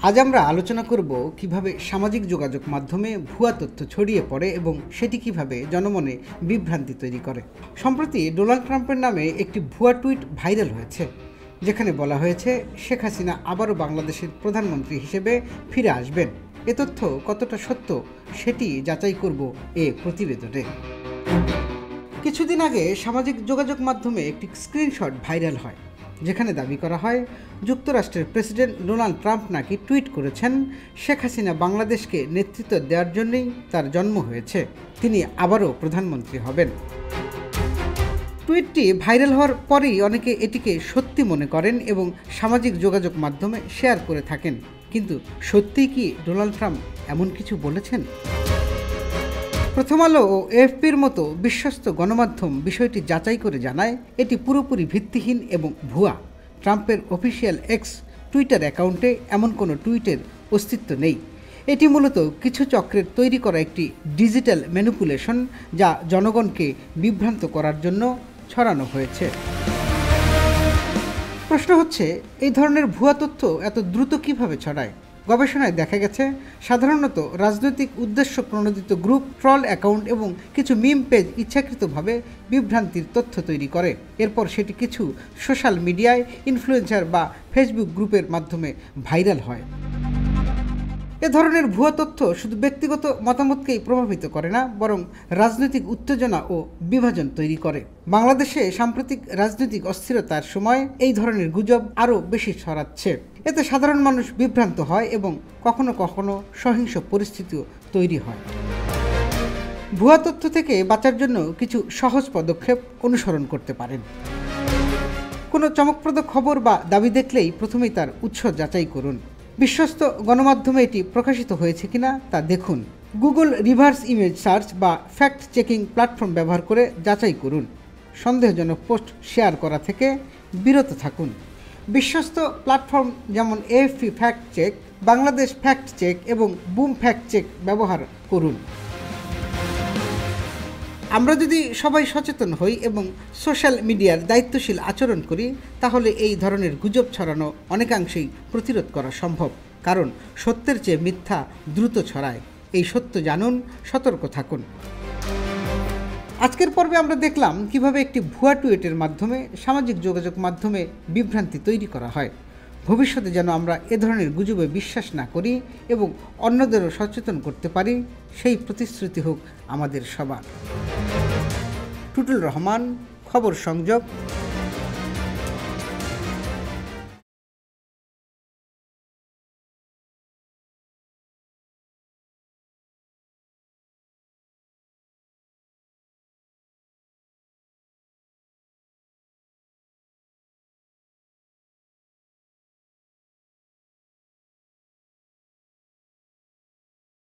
আজ আমরা আলোচনা করব কিভাবে সামাজিক যোগাযোগ মাধ্যমে ভুয়া তথ্য ছড়িয়ে পড়ে এবং সেটি কিভাবে জনমনে বিভ্রান্তি তৈরি করে। সম্প্রতি ডোনাল্ড ট্রাম্পের নামে একটি ভুয়া টুইট ভাইরাল হয়েছে, যেখানে বলা হয়েছে শেখ হাসিনা আবারও বাংলাদেশের প্রধানমন্ত্রী হিসেবে ফিরে আসবেন। এ তথ্য কতটা সত্য সেটি যাচাই করব এ প্রতিবেদনে। কিছুদিন আগে সামাজিক যোগাযোগ মাধ্যমে একটি স্ক্রিনশট ভাইরাল হয়, যেখানে দাবি করা হয় যুক্তরাষ্ট্রের প্রেসিডেন্ট ডোনাল্ড ট্রাম্প নাকি টুইট করেছেন শেখ হাসিনা বাংলাদেশকে নেতৃত্ব দেওয়ার জন্যই তার জন্ম হয়েছে, তিনি আবারও প্রধানমন্ত্রী হবেন। টুইটটি ভাইরাল হওয়ার পরেই অনেকে এটিকে সত্যি মনে করেন এবং সামাজিক যোগাযোগ মাধ্যমে শেয়ার করে থাকেন। কিন্তু সত্যিই কি ডোনাল্ড ট্রাম্প এমন কিছু বলেছেন? প্রথম আলো ও এএফপির মতো বিশ্বস্ত গণমাধ্যম বিষয়টি যাচাই করে জানায় এটি পুরোপুরি ভিত্তিহীন এবং ভুয়া। ট্রাম্পের অফিসিয়াল এক্স টুইটার অ্যাকাউন্টে এমন কোনো টুইটের অস্তিত্ব নেই। এটি মূলত কিছু চক্রের তৈরি করা একটি ডিজিটাল ম্যানিপুলেশন, যা জনগণকে বিভ্রান্ত করার জন্য ছড়ানো হয়েছে। প্রশ্ন হচ্ছে, এই ধরনের ভুয়া তথ্য এত দ্রুত কিভাবে ছড়ায়? গবেষণায় দেখা গেছে সাধারণত রাজনৈতিক উদ্দেশ্য প্রণোদিত গ্রুপ, ট্রল অ্যাকাউন্ট এবং কিছু মিম পেজ ইচ্ছাকৃতভাবে বিভ্রান্তির তথ্য তৈরি করে। এরপর সেটি কিছু সোশ্যাল মিডিয়ায়, ইনফ্লুয়েন্সার বা ফেসবুক গ্রুপের মাধ্যমে ভাইরাল হয়। এ ধরনের ভুয়া তথ্য শুধু ব্যক্তিগত মতামতকেই প্রভাবিত করে না, বরং রাজনৈতিক উত্তেজনা ও বিভাজন তৈরি করে। বাংলাদেশে সাম্প্রতিক রাজনৈতিক অস্থিরতার সময় এই ধরনের গুজব আরও বেশি ছড়াচ্ছে। এতে সাধারণ মানুষ বিভ্রান্ত হয় এবং কখনো কখনো সহিংস পরিস্থিতিও তৈরি হয়। ভুয়া তথ্য থেকে বাঁচার জন্য কিছু সহজ পদক্ষেপ অনুসরণ করতে পারেন। কোনো চমকপ্রদ খবর বা দাবি দেখলেই প্রথমেই তার উৎস যাচাই করুন। বিশ্বস্ত গণমাধ্যমে এটি প্রকাশিত হয়েছে কিনা তা দেখুন। গুগল রিভার্স ইমেজ সার্চ বা ফ্যাক্ট চেকিং প্ল্যাটফর্ম ব্যবহার করে যাচাই করুন। সন্দেহজনক পোস্ট শেয়ার করা থেকে বিরত থাকুন। বিশ্বস্ত প্ল্যাটফর্ম যেমন AFP fact check, Bangladesh fact check এবং বুম ফ্যাক্ট চেক ব্যবহার করুন। আমরা যদি সবাই সচেতন হই এবং সোশ্যাল মিডিয়ার দায়িত্বশীল আচরণ করি, তাহলে এই ধরনের গুজব ছড়ানো অনেকাংশেই প্রতিরোধ করা সম্ভব। কারণ সত্যের চেয়ে মিথ্যা দ্রুত ছড়ায়। এই সত্য জানুন, সতর্ক থাকুন। আজকের পর্বে আমরা দেখলাম কিভাবে একটি ভুয়া টুইটের মাধ্যমে সামাজিক যোগাযোগ মাধ্যমে বিভ্রান্তি তৈরি করা হয়। ভবিষ্যতে যেন আমরা এ ধরনের গুজবে বিশ্বাস না করি এবং অন্যদেরও সচেতন করতে পারি, সেই প্রতিশ্রুতি হোক আমাদের সবার। টুটুল রহমান, খবর সংযোগ।